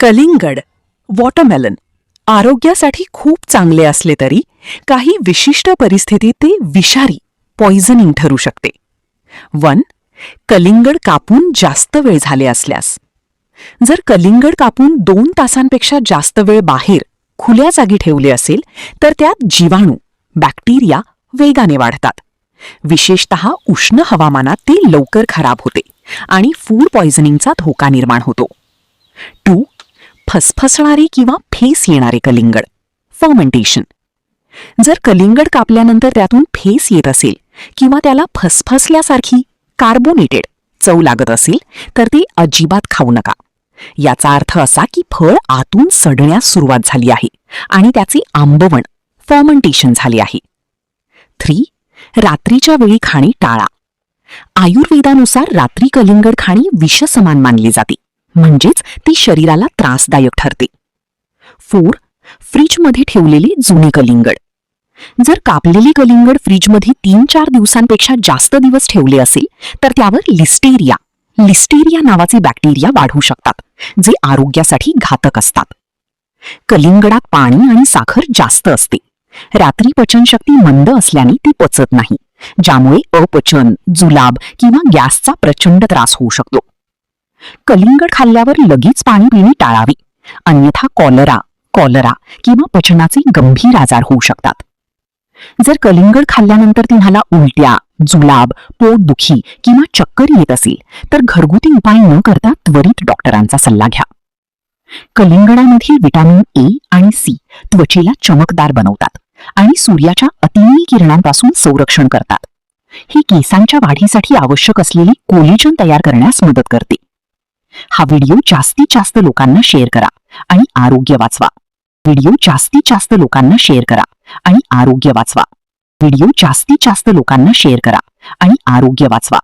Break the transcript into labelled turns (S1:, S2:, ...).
S1: कलिंगड, वॉटरमेलन आरोग्यासाठी खूप चांगले असले तरी काही विशिष्ट परिस्थितीत ते विषारी पॉइझनिंग ठरू शकते. 1. कलिंगड कापून जास्त वेळ झाले असल्यास. जर कलिंगड कापून 2 तासांपेक्षा जास्त वेळ बाहेर खुल्या जागी ठेवले असेल तर त्यात जीवाणू, बॅक्टेरिया वेगाने वाढतात. विशेषतः उष्ण हवामानात ते लवकर खराब होते आणि फूड पॉइझनिंगचा धोका निर्माण होतो. 2. फसफसणारे किंवा फेस येणारे कलिंगड, फर्मेंटेशन. जर कलिंगड कापल्यानंतर त्यातून फेस येत असेल किंवा त्याला फसफसल्यासारखी कार्बोनेटेड चव लागत असेल तर ते अजिबात खाऊ नका. याचा अर्थ असा की फळ आतून सडण्यास सुरुवात झाली आहे आणि त्याचे आंबवण, फर्मेंटेशन झाले आहे. 3. रात्रीच्या वेळी खाणे टाळा. आयुर्वेदानुसार रात्री कलिंगड खाणे विषसमान मानले जाते, म्हणजेच ती शरीराला त्रासदायक ठरते. 4. फ्रीजमध्ये ठेवलेले जुने कलिंगड. जर कापलेले कलिंगड फ्रीजमध्ये 3-4 दिवसांपेक्षा जास्त दिवस ठेवले असेल तर त्यावर लिस्टेरिया नावाचे बॅक्टेरिया वाढू शकतात, जे आरोग्यासाठी घातक असतात. कलिंगडात पाणी आणि साखर जास्त असते. रात्री पचनशक्ती मंद असल्याने ती पचत नाही, ज्यामुळे अपचन, जुलाब किंवा गॅसचा प्रचंड त्रास होऊ शकतो. कलिंगड खाल्ल्यावर लगेच पाणी पिणे टाळावे, अन्यथा कॉलरा किंवा पचनाचे गंभीर आजार होऊ शकतात. जर कलिंगड खाल्ल्यानंतर तुम्हाला उलट्या, जुलाब, पोटदुखी किंवा चक्कर येत असेल तर घरगुती उपाय न करता त्वरित डॉक्टरांचा सल्ला घ्या. कलिंगडामधील व्हिटॅमिन ए आणि सी त्वचेला चमकदार बनवतात आणि सूर्याच्या अतिनील किरणांपासून संरक्षण करतात. ही केसांच्या वाढीसाठी आवश्यक असलेली कोलेजन तयार करण्यास मदत करते. हा व्हिडिओ जास्तीत जास्त लोकांना शेअर करा आणि आरोग्य वाचवा. व्हिडिओ जास्तीत जास्त लोकांना शेअर करा आणि आरोग्य वाचवा. व्हिडिओ जास्तीत जास्त लोकांना शेअर करा आणि आरोग्य वाचवा.